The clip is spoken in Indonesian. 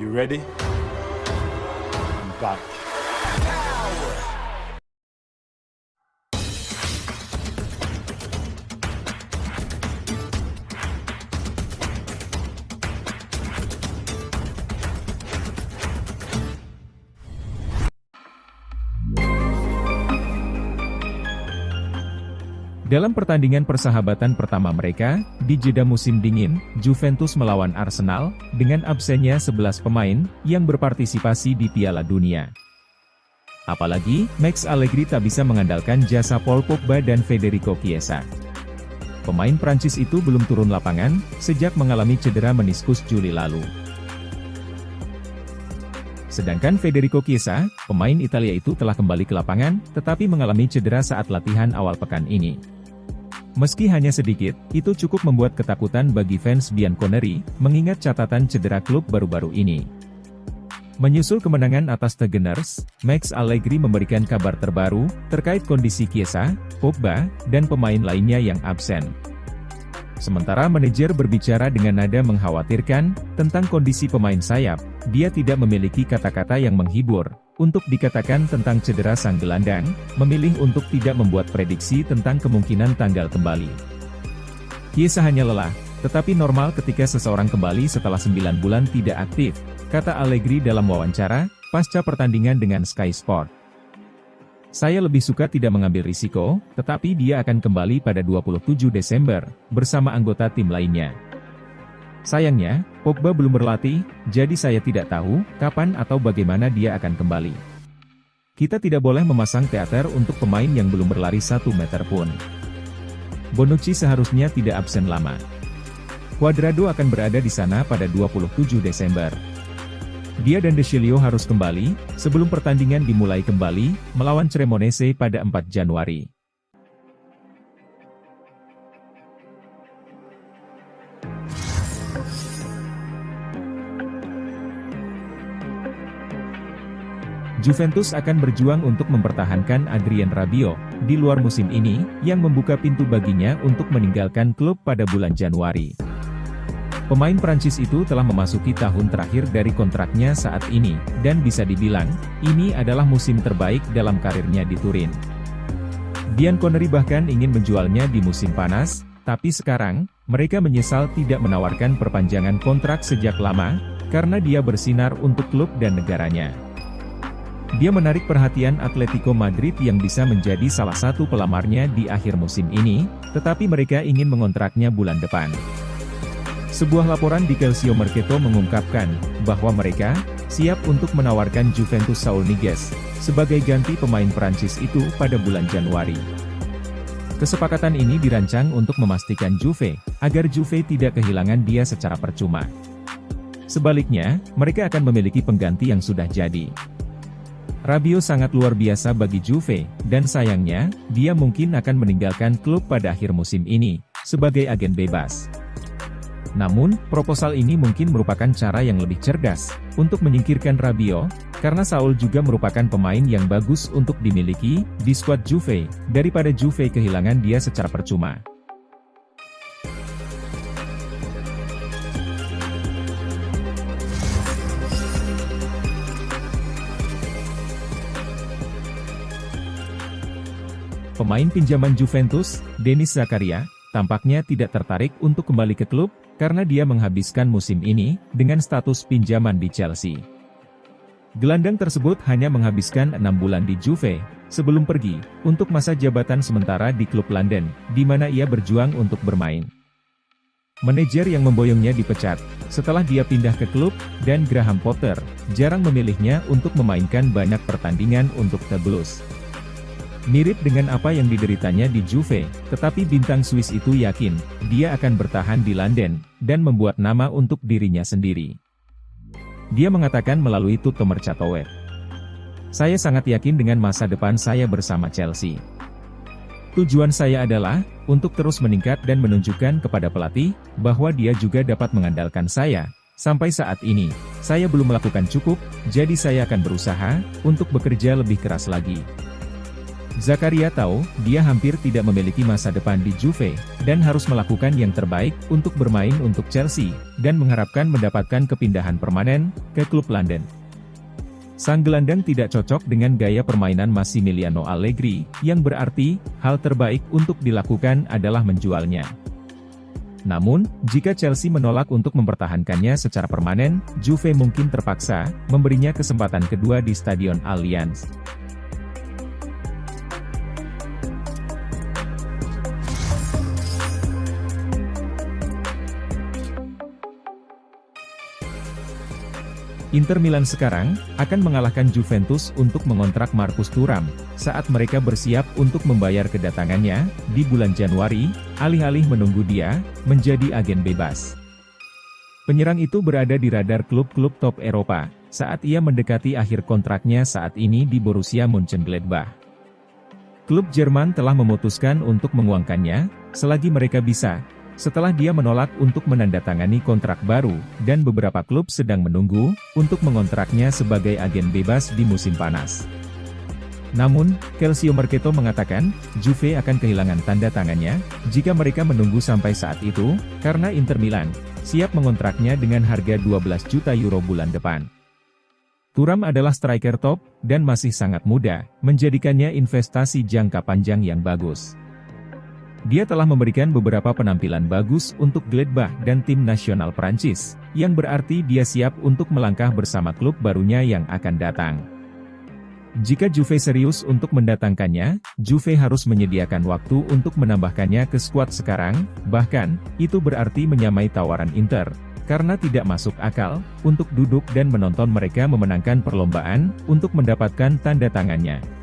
You ready? I'm back. Dalam pertandingan persahabatan pertama mereka, di jeda musim dingin, Juventus melawan Arsenal, dengan absennya 11 pemain, yang berpartisipasi di Piala Dunia. Apalagi, Max Allegri tak bisa mengandalkan jasa Paul Pogba dan Federico Chiesa. Pemain Prancis itu belum turun lapangan, sejak mengalami cedera meniskus Juli lalu. Sedangkan Federico Chiesa, pemain Italia itu telah kembali ke lapangan, tetapi mengalami cedera saat latihan awal pekan ini. Meski hanya sedikit, itu cukup membuat ketakutan bagi fans Bianconeri, mengingat catatan cedera klub baru-baru ini. Menyusul kemenangan atas The Gunners, Max Allegri memberikan kabar terbaru, terkait kondisi Chiesa, Pogba, dan pemain lainnya yang absen. Sementara manajer berbicara dengan nada mengkhawatirkan, tentang kondisi pemain sayap, dia tidak memiliki kata-kata yang menghibur. Untuk dikatakan tentang cedera sang gelandang, memilih untuk tidak membuat prediksi tentang kemungkinan tanggal kembali. Chiesa hanya lelah, tetapi normal ketika seseorang kembali setelah 9 bulan tidak aktif, kata Allegri dalam wawancara, pasca pertandingan dengan Sky Sport. Saya lebih suka tidak mengambil risiko, tetapi dia akan kembali pada 27 Desember, bersama anggota tim lainnya. Sayangnya, Pogba belum berlatih, jadi saya tidak tahu, kapan atau bagaimana dia akan kembali. Kita tidak boleh memasang teater untuk pemain yang belum berlari 1 meter pun. Bonucci seharusnya tidak absen lama. Cuadrado akan berada di sana pada 27 Desember. Dia dan De Sciglio harus kembali, sebelum pertandingan dimulai kembali, melawan Cremonese pada 4 Januari. Juventus akan berjuang untuk mempertahankan Adrien Rabiot, di luar musim ini, yang membuka pintu baginya untuk meninggalkan klub pada bulan Januari. Pemain Prancis itu telah memasuki tahun terakhir dari kontraknya saat ini, dan bisa dibilang, ini adalah musim terbaik dalam karirnya di Turin. Bianconeri bahkan ingin menjualnya di musim panas, tapi sekarang, mereka menyesal tidak menawarkan perpanjangan kontrak sejak lama, karena dia bersinar untuk klub dan negaranya. Dia menarik perhatian Atletico Madrid yang bisa menjadi salah satu pelamarnya di akhir musim ini, tetapi mereka ingin mengontraknya bulan depan. Sebuah laporan di Calcio Mercato mengungkapkan, bahwa mereka siap untuk menawarkan Juventus Saul Niguez, sebagai ganti pemain Prancis itu pada bulan Januari. Kesepakatan ini dirancang untuk memastikan Juve, agar Juve tidak kehilangan dia secara percuma. Sebaliknya, mereka akan memiliki pengganti yang sudah jadi. Rabiot sangat luar biasa bagi Juve, dan sayangnya, dia mungkin akan meninggalkan klub pada akhir musim ini, sebagai agen bebas. Namun, proposal ini mungkin merupakan cara yang lebih cerdas, untuk menyingkirkan Rabiot, karena Saul juga merupakan pemain yang bagus untuk dimiliki, di skuad Juve, daripada Juve kehilangan dia secara percuma. Pemain pinjaman Juventus, Denis Zakaria, tampaknya tidak tertarik untuk kembali ke klub, karena dia menghabiskan musim ini, dengan status pinjaman di Chelsea. Gelandang tersebut hanya menghabiskan 6 bulan di Juve, sebelum pergi, untuk masa jabatan sementara di klub London, di mana ia berjuang untuk bermain. Manajer yang memboyongnya dipecat, setelah dia pindah ke klub, dan Graham Potter, jarang memilihnya untuk memainkan banyak pertandingan untuk The Blues. Mirip dengan apa yang dideritanya di Juve, tetapi bintang Swiss itu yakin, dia akan bertahan di London, dan membuat nama untuk dirinya sendiri. Dia mengatakan melalui Tutto Mercato Web, "Saya sangat yakin dengan masa depan saya bersama Chelsea. Tujuan saya adalah, untuk terus meningkat dan menunjukkan kepada pelatih, bahwa dia juga dapat mengandalkan saya. Sampai saat ini, saya belum melakukan cukup, jadi saya akan berusaha, untuk bekerja lebih keras lagi." Zakaria tahu, dia hampir tidak memiliki masa depan di Juve, dan harus melakukan yang terbaik untuk bermain untuk Chelsea, dan mengharapkan mendapatkan kepindahan permanen ke klub London. Sang gelandang tidak cocok dengan gaya permainan Massimiliano Allegri, yang berarti, hal terbaik untuk dilakukan adalah menjualnya. Namun, jika Chelsea menolak untuk mempertahankannya secara permanen, Juve mungkin terpaksa memberinya kesempatan kedua di Stadion Allianz. Inter Milan sekarang akan mengalahkan Juventus untuk mengontrak Marcus Thuram saat mereka bersiap untuk membayar kedatangannya di bulan Januari, alih-alih menunggu dia menjadi agen bebas. Penyerang itu berada di radar klub-klub top Eropa saat ia mendekati akhir kontraknya saat ini di Borussia Mönchengladbach. Klub Jerman telah memutuskan untuk menguangkannya selagi mereka bisa, setelah dia menolak untuk menandatangani kontrak baru, dan beberapa klub sedang menunggu untuk mengontraknya sebagai agen bebas di musim panas. Namun, Calcio Mercato mengatakan, Juve akan kehilangan tanda tangannya jika mereka menunggu sampai saat itu, karena Inter Milan siap mengontraknya dengan harga 12 juta euro bulan depan. Thuram adalah striker top, dan masih sangat muda, menjadikannya investasi jangka panjang yang bagus. Dia telah memberikan beberapa penampilan bagus untuk Gladbach dan tim nasional Prancis, yang berarti dia siap untuk melangkah bersama klub barunya yang akan datang. Jika Juve serius untuk mendatangkannya, Juve harus menyediakan waktu untuk menambahkannya ke skuad sekarang, bahkan, itu berarti menyamai tawaran Inter, karena tidak masuk akal untuk duduk dan menonton mereka memenangkan perlombaan untuk mendapatkan tanda tangannya.